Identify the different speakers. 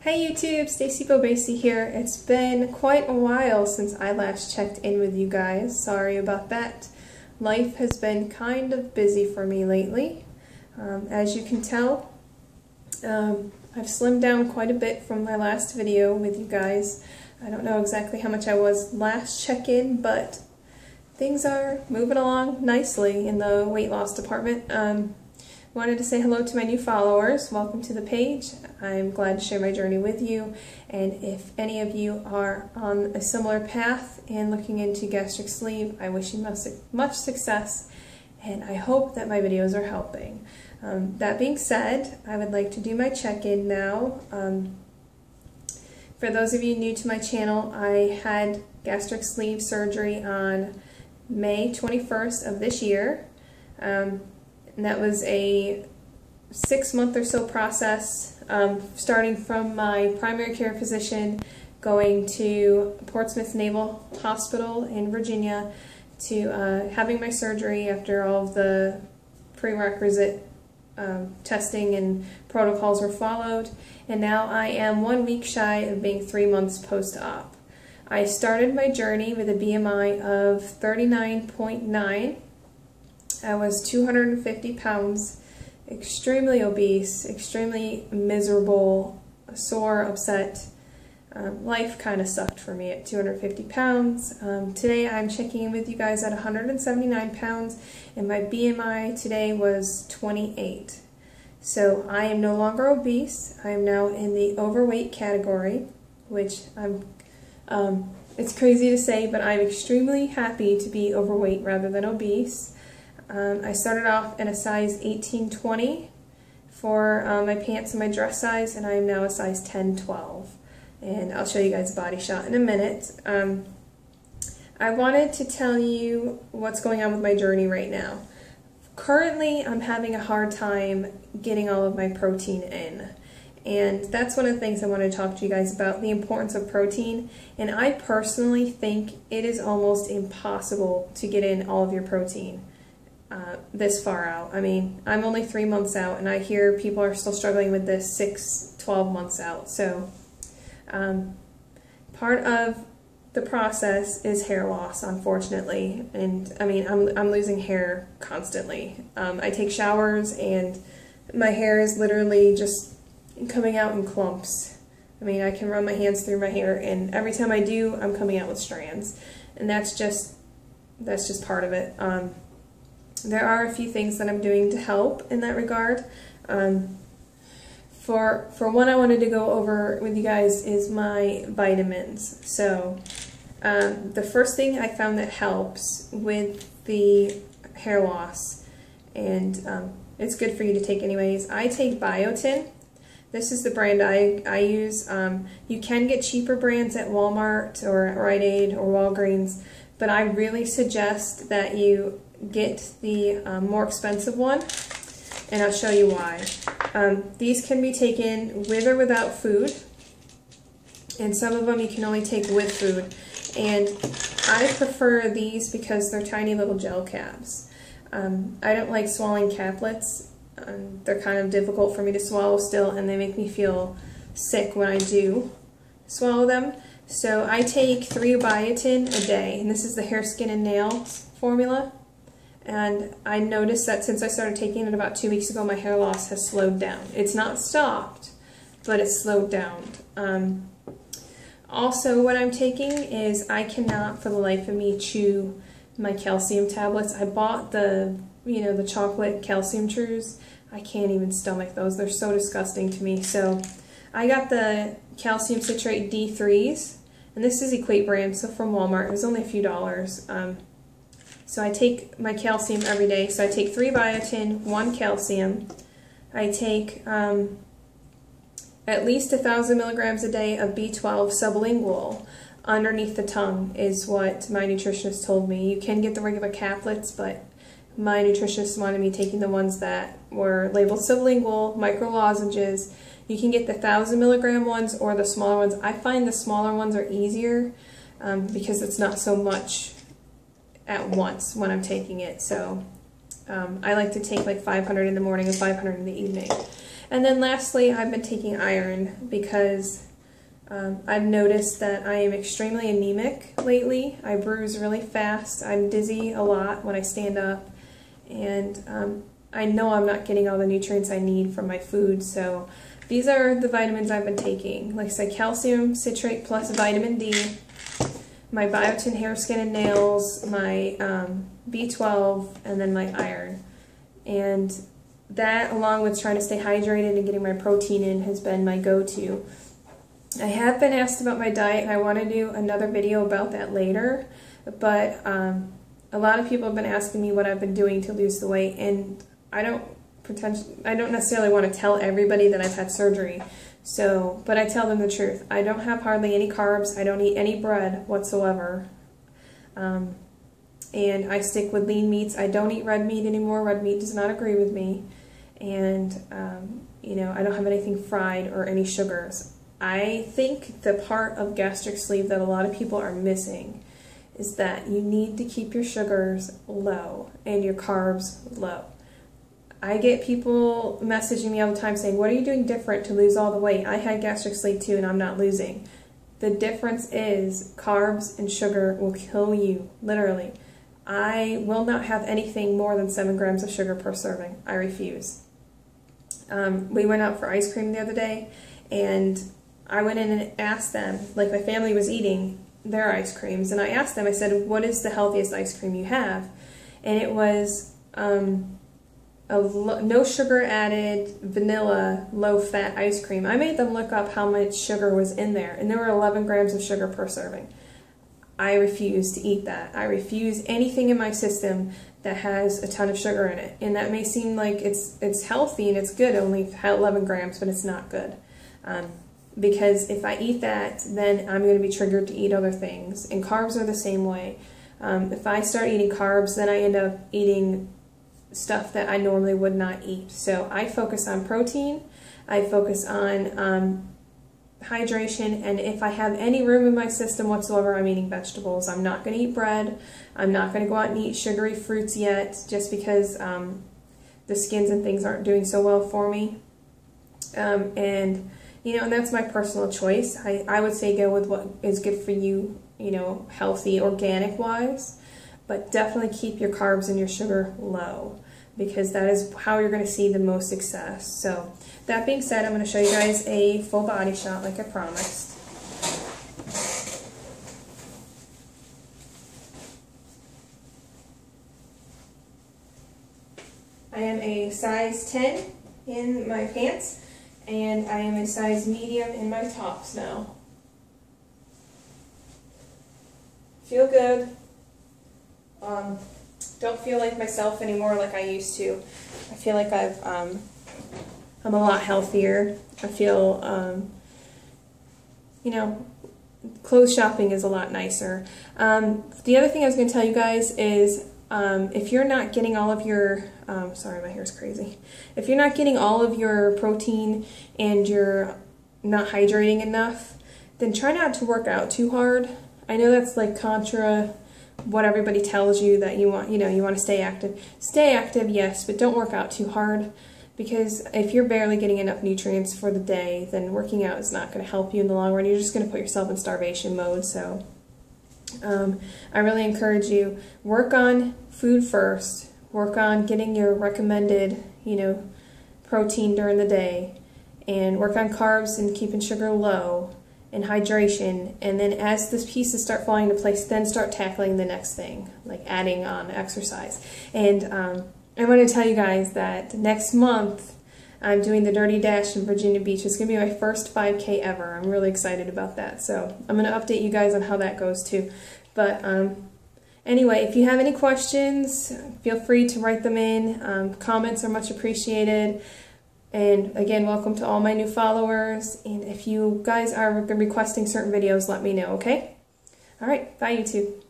Speaker 1: Hey YouTube, Stacy Bobasi here. It's been quite a while since I last checked in with you guys. Sorry about that. Life has been kind of busy for me lately. As you can tell, I've slimmed down quite a bit from my last video with you guys. I don't know exactly how much I was last check-in, but things are moving along nicely in the weight loss department. Wanted to say hello to my new followers. Welcome to the page. I'm glad to share my journey with you, and if any of you are on a similar path and looking into gastric sleeve, I wish you much success, and I hope that my videos are helping. That being said, I would like to do my check-in now. For those of you new to my channel, I had gastric sleeve surgery on May 21st of this year. And that was a 6-month or so process, starting from my primary care physician, going to Portsmouth Naval Hospital in Virginia, to having my surgery after all of the prerequisite testing and protocols were followed, and now I am 1 week shy of being 3 months post-op. I started my journey with a BMI of 39.9. I was 250 pounds, extremely obese, extremely miserable, sore, upset. Life kind of sucked for me at 250 pounds. Today I'm checking in with you guys at 179 pounds, and my BMI today was 28. So I am no longer obese. I am now in the overweight category, which it's crazy to say, but I'm extremely happy to be overweight rather than obese. I started off in a size 18-20 for my pants and my dress size, and I am now a size 10-12. And I'll show you guys a body shot in a minute. I wanted to tell you what's going on with my journey right now. Currently, I'm having a hard time getting all of my protein in. And that's one of the things I want to talk to you guys about, the importance of protein. And I personally think it is almost impossible to get in all of your protein this far out. I mean, I'm only 3 months out, and I hear people are still struggling with this 6-12 months out. So part of the process is hair loss, unfortunately, and I mean, I'm losing hair constantly. I take showers and my hair is literally just coming out in clumps. I mean, I can run my hands through my hair, and every time I do, I'm coming out with strands, and that's just part of it. There are a few things that I'm doing to help in that regard. For one, I wanted to go over with you guys is my vitamins. So the first thing I found that helps with the hair loss, and it's good for you to take anyways, I take biotin. This is the brand I use. You can get cheaper brands at Walmart or Rite Aid or Walgreens, but I really suggest that you get the more expensive one, and I'll show you why. These can be taken with or without food, and some of them you can only take with food, and I prefer these because they're tiny little gel caps. I don't like swallowing caplets. They're kind of difficult for me to swallow still, and they make me feel sick when I do swallow them. So I take 3 biotin a day, and this is the hair, skin, and nails formula. And I noticed that since I started taking it about 2 weeks ago, my hair loss has slowed down. It's not stopped, but it's slowed down. Also, what I'm taking is I cannot for the life of me chew my calcium tablets. I bought the chocolate calcium chews. I can't even stomach those. They're so disgusting to me. So I got the calcium citrate D3s, and this is Equate brand, so from Walmart. It was only a few dollars. So I take my calcium every day. So I take 3 biotin, 1 calcium. I take at least 1,000 milligrams a day of B12 sublingual underneath the tongue is what my nutritionist told me. You can get the regular caplets, but my nutritionist wanted me taking the ones that were labeled sublingual, micro lozenges. You can get the 1,000 milligram ones or the smaller ones. I find the smaller ones are easier because it's not so much at once when I'm taking it. So I like to take like 500 in the morning and 500 in the evening. And then lastly, I've been taking iron because I've noticed that I am extremely anemic lately. I bruise really fast. I'm dizzy a lot when I stand up. And I know I'm not getting all the nutrients I need from my food. So these are the vitamins I've been taking. Like I said, calcium citrate plus vitamin D, my biotin hair, skin, and nails, my B12, and then my iron. And that, along with trying to stay hydrated and getting my protein in, has been my go-to. I have been asked about my diet, and I want to do another video about that later, but a lot of people have been asking me what I've been doing to lose the weight, and I don't necessarily want to tell everybody that I've had surgery, but I tell them the truth. I don't have hardly any carbs, I don't eat any bread whatsoever, and I stick with lean meats. I don't eat red meat anymore. Red meat does not agree with me, and you know, I don't have anything fried or any sugars. I think the part of gastric sleeve that a lot of people are missing is that you need to keep your sugars low and your carbs low. I get people messaging me all the time saying, what are you doing different to lose all the weight? I had gastric sleeve too and I'm not losing. The difference is carbs and sugar will kill you, literally. I will not have anything more than 7 grams of sugar per serving. I refuse. We went out for ice cream the other day, and I went in and asked them, like my family was eating their ice creams, and I asked them, I said, what is the healthiest ice cream you have? And it was no sugar added, vanilla, low-fat ice cream. I made them look up how much sugar was in there, and there were 11 grams of sugar per serving. I refuse to eat that. I refuse anything in my system that has a ton of sugar in it. And that may seem like it's healthy and it's good, only 11 grams, but it's not good. Because if I eat that, then I'm going to be triggered to eat other things. And carbs are the same way. If I start eating carbs, then I end up eating stuff that I normally would not eat. So I focus on protein, I focus on hydration, and if I have any room in my system whatsoever, I'm eating vegetables. I'm not going to eat bread. I'm not going to go out and eat sugary fruits yet, just because the skins and things aren't doing so well for me. And you know, and that's my personal choice. I would say go with what is good for you, you know, healthy, organic wise, but definitely keep your carbs and your sugar low, because that is how you're going to see the most success. So that being said, I'm going to show you guys a full body shot like I promised. I am a size 10 in my pants, and I am a size medium in my tops now. Feel good. Don't feel like myself anymore like I used to. I feel like I'm a lot healthier. I feel, you know, clothes shopping is a lot nicer. The other thing I was going to tell you guys is if you're not getting all of your, sorry, my hair's crazy. If you're not getting all of your protein and you're not hydrating enough, then try not to work out too hard. I know that's like contra what everybody tells you, that you want, you know, you want to stay active. Stay active, yes, but don't work out too hard, because if you're barely getting enough nutrients for the day, then working out is not going to help you in the long run. You're just going to put yourself in starvation mode. So I really encourage you, work on food first. Work on getting your recommended, you know, protein during the day, and work on carbs and keeping sugar low, and hydration, and then as the pieces start falling into place, then start tackling the next thing, like adding on exercise. And I want to tell you guys that next month I'm doing the Dirty Dash in Virginia Beach. It's going to be my first 5K ever. I'm really excited about that, so I'm going to update you guys on how that goes too. But anyway, if you have any questions, feel free to write them in. Comments are much appreciated. And again, welcome to all my new followers. And if you guys are requesting certain videos, let me know, okay? All right, bye YouTube.